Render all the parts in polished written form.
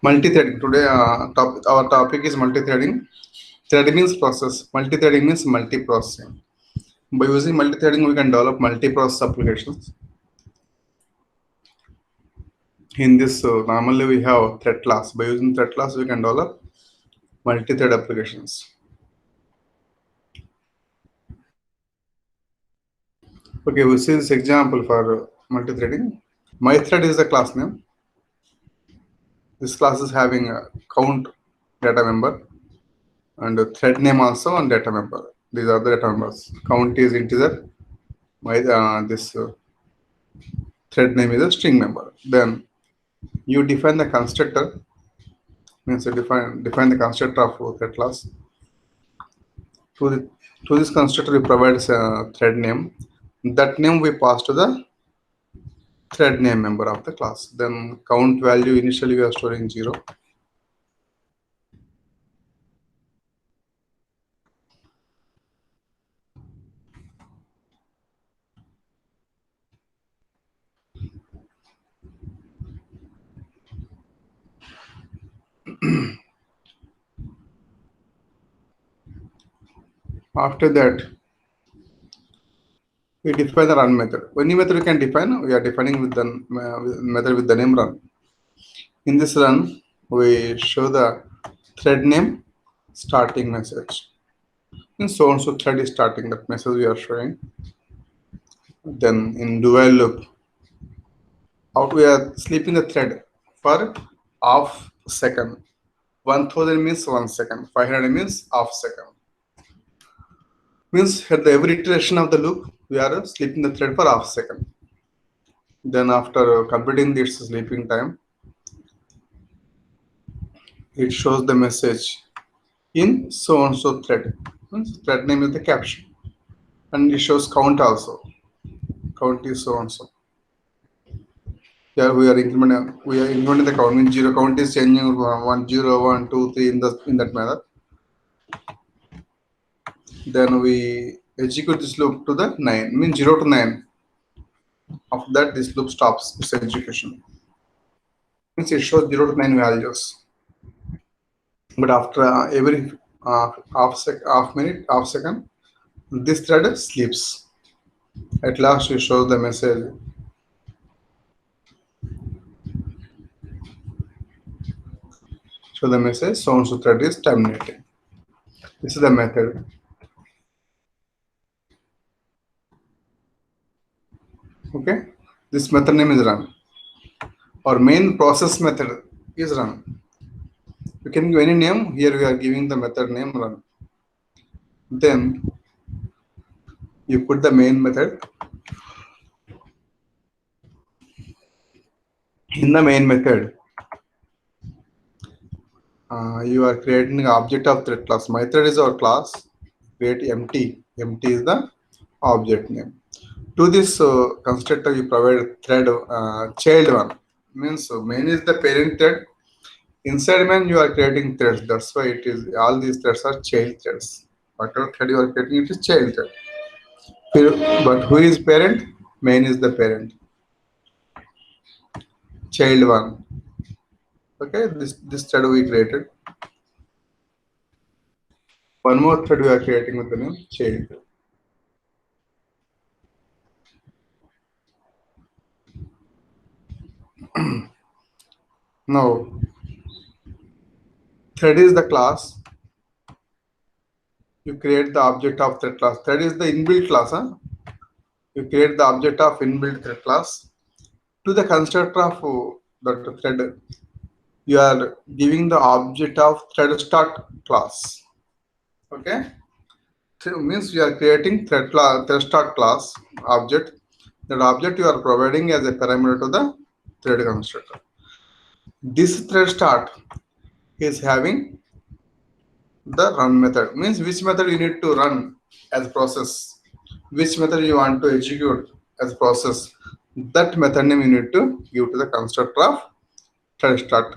Multi-threading. Today, our topic is multi-threading. Thread means process. Multi-threading means multi-processing. By using multi-threading, we can develop multi-process applications. In this, normally we have thread class. By using thread class, we can develop multi-thread applications. Okay, we see this example for multi-threading. My thread is the class name. This class is having a count data member and a thread name also and data member. These are the data members. Count is integer. My this thread name is a string member. Then you define the constructor. Means you define the constructor of thread class. To the to this constructor, we provide a thread name. That name we pass to the thread name member of the class. Then count value initially we are storing 0. After that, we define the run method. Any method we can define, we are defining with the method with the name run. In this run, we show the thread name starting message. And so on, so thread is starting that message we are showing. Then in do while loop, out we are sleeping the thread for half second. 1000 means 1 second. 500 means half second. Means at the every iteration of the loop, we are sleeping the thread for half second. Then after completing this sleeping time, it shows the message in so and so thread. Thread name is the caption, and it shows count also. Count is so and so. Here we are incrementing the count. Means 0 count is changing 1 0 1 2 3 in that manner. Then we execute this loop to the 9. Means 0 to 9. After that, this loop stops its execution. Means it shows 0 to 9 values. But after every half minute, half second, this thread sleeps. At last, we show the message. Show the message. So and so thread is terminating. This is the method. Okay. This method name is run. Our main process method is run. You can give any name. Here we are giving the method name run. Then you put the main method. In the main method, you are creating an object of thread class. My thread is our class. Create empty. Empty is the object name. To this constructor, you provide thread child one. Means main is the parent thread. Inside main, you are creating threads. That's why it is all these threads are child threads. Whatever thread you are creating, it is child thread. But who is parent? Main is the parent. Child one. Okay, this thread we created. One more thread we are creating with the name child. Now, thread is the class. You create the object of thread class. Thread is the inbuilt class. You create the object of inbuilt thread class. To the constructor of that thread, you are giving the object of thread start class. Okay, means you are creating thread start class object. That object you are providing as a parameter to the thread constructor. This thread start is having the run method. Means which method you need to run as process, which method you want to execute as process. That method name you need to give to the constructor of thread start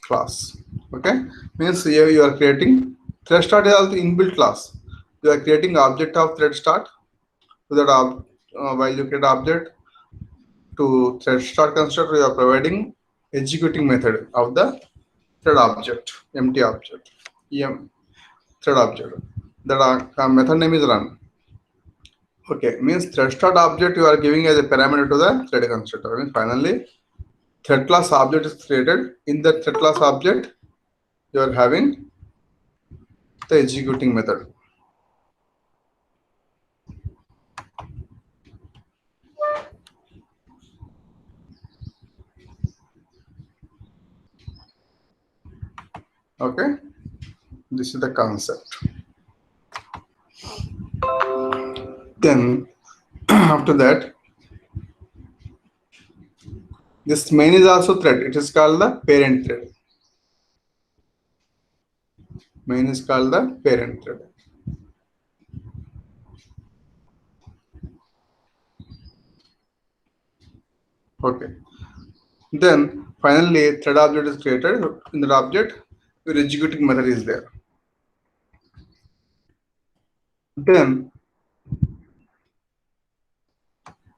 class. Okay, means here you are creating thread start is also inbuilt class. You are creating object of thread start to that while you create object to thread start constructor, you are providing executing method of the thread object, empty object, thread object. That method name is run. Okay, means thread start object you are giving as a parameter to the thread constructor. Means finally, thread class object is created. In the thread class object, you are having the executing method. Okay, this is the concept. Then after that, this main is also thread. It is called the parent thread. Main is called the parent thread. Okay. Then finally, thread object is created. In that object, your executing method is there. Then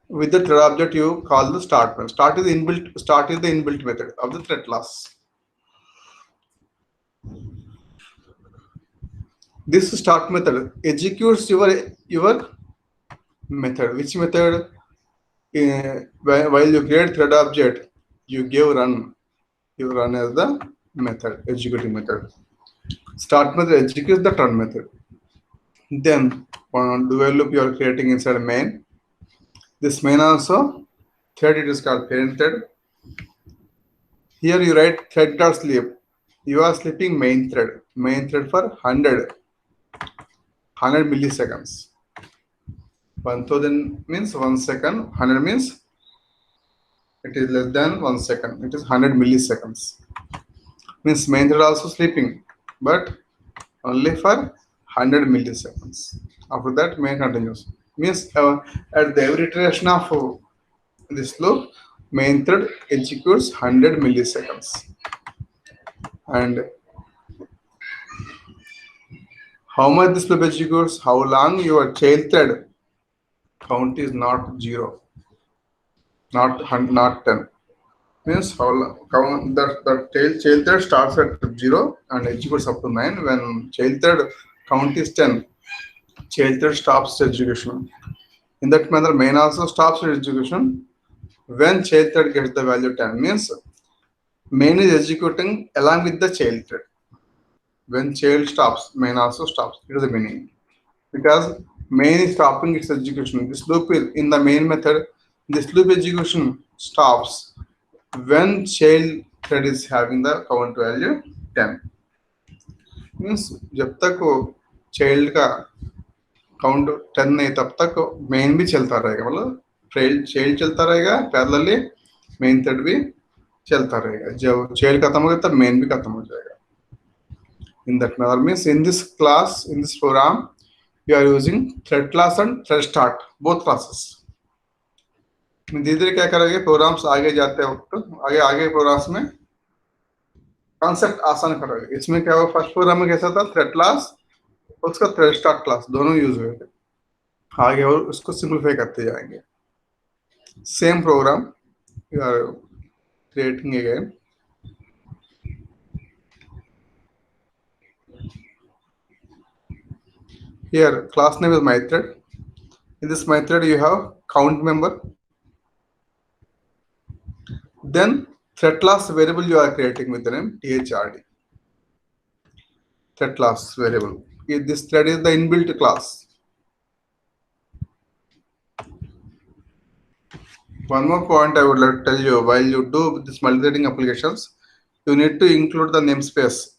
with the thread object, you call the start method. Start is the inbuilt method of the thread class. This start method executes your method. Which method? While you create thread object, you give run. You run as the method, executing method. Start method executes the turn method. Then dual loop you are creating inside main. This main also thread, it is called parent thread. Here you write thread dot sleep. You are sleeping main thread for 100 milliseconds. 1000 means 1 second, 100 means it is less than 1 second. It is 100 milliseconds. Means main thread also sleeping, but only for 100 milliseconds. After that, main continues. Means at the every iteration of this loop, main thread executes 100 milliseconds. And how much this loop executes, how long your child thread count is not 0, not 10. Means how long count the child thread starts at 0 and executes up to 9. When child thread count is 10, child thread stops execution. In that manner, main also stops execution when child thread gets the value 10. Means main is executing along with the child thread. When child stops, main also stops. It is the meaning. Because main is stopping its execution. This loop is in the main method. This loop execution stops when child thread is having the count value 10. Means जब तक वो child का count 10 नहीं तब तक main भी चलता रहेगा. मतलब चाइल्ड चलता रहेगा, पैरेलली मेन थ्रेड भी चलता रहेगा. जब चाइल्ड खत्म हो गया तब मेन भी खत्म हो जाएगा. In that manner, means in this class, in this program, you are using thread class and thread start, both classes. धीरे धीरे क्या करेंगे, प्रोग्राम्स आगे जाते वक्त आगे प्रोग्राम्स में कॉन्सेप्ट आसान करोगे. इसमें क्या हुआ, फर्स्ट प्रोग्राम में कैसा था, थ्रेड क्लास उसका थ्रेड स्टार्ट क्लास दोनों यूज हुए थे. आगे और उसको सिंपलीफाई करते जाएंगे. Same program you are creating again. Here class name is mythread. In this mythread you have count member. Then thread class variable you are creating with the name thrd. Thread class variable. This thread is the inbuilt class. One more point I would like to tell you, while you do this multi-threading applications, you need to include the namespace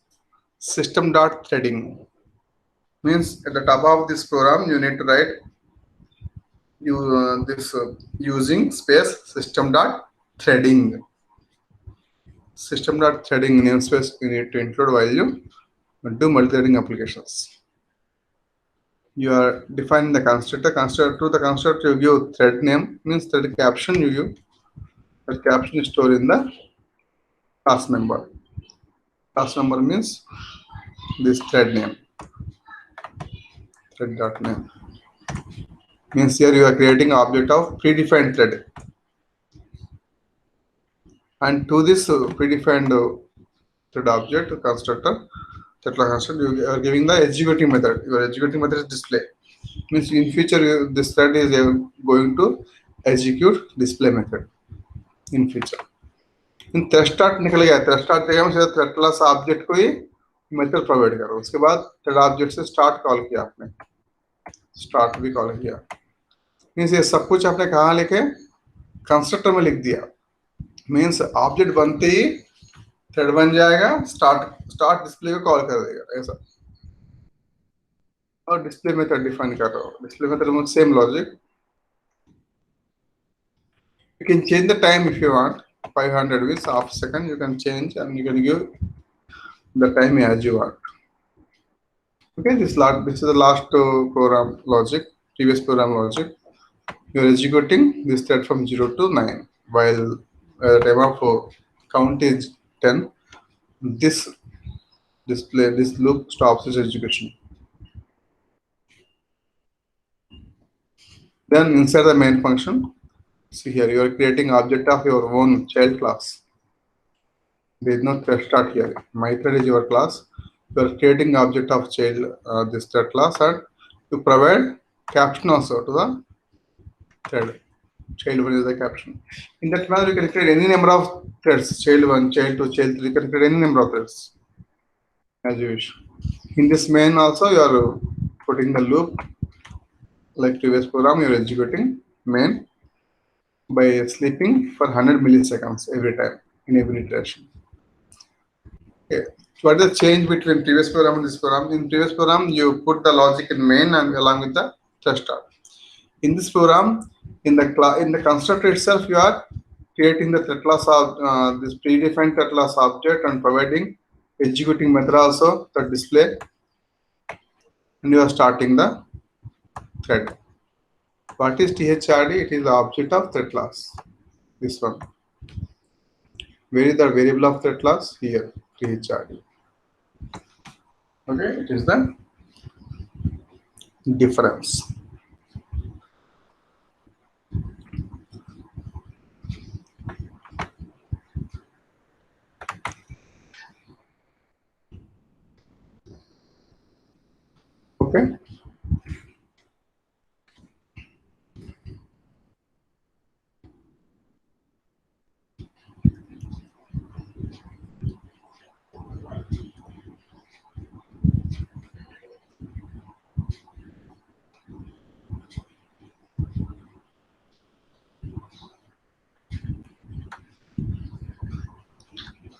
system.threading. Means at the top of this program you need to write using space system.threading. System.threading namespace you need to include while you do multi-threading applications. You are defining the constructor. To the constructor you give thread name, means thread caption you give. That caption is stored in the class member. Class member means this thread name. Thread.name means here you are creating an object of predefined thread. and to this predefined thread object constructor, thread class constructor, you are giving the executing method. Your executing method is display. Means in future this thread is going to execute display method in future. In thread start निकल गया, thread start जगह में सीधा thread class object को ही method provide करो. उसके बाद thread object से स्टार्ट कॉल किया आपने, स्टार्ट भी कॉल किया. मीन्स ये सब कुछ आपने कहाँ लिखे, कंस्ट्रक्टर में लिख दिया. मीन्स ऑब्जेक्ट बनते ही थ्रेड बन जाएगा, स्टार्ट डिस्प्ले को कॉल कर देगा ऐसा. और डिस्प्ले मेथड डिफाइन कर रहा हो. डिस्प्ले मेथड में same logic. You can change the time if you want. 500 with half second you can change, and you can give the time as you want. Okay, this is the last program logic, previous program logic. You are executing this thread from 0 to 9 while the time of count is 10. This loop stops its execution. Then inside the main function, see here you are creating object of your own child class. There is no thread start here. My thread is your class. You are creating object of child this thread class, and you provide caption also to the thread. Child 1 is the caption. In that manner, you can create any number of threads. Child 1, child 2, child 3. You can create any number of threads as you wish. In this main also, you are putting the loop like previous program. You are executing main by sleeping for 100 milliseconds every time in every iteration. Okay. So what is the change between previous program and this program? In previous program, you put the logic in main and along with the thread start. In this program, in the constructor itself, you are creating the thread class of this predefined thread class object and providing executing method also the display, and you are starting the thread. What is THRD? It is the object of thread class. This one. Where is the variable of thread class? Here, THRD. Okay, it is the difference. Okay.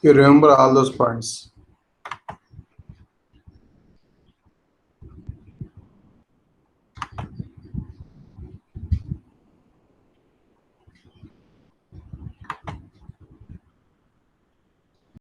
You remember all those points.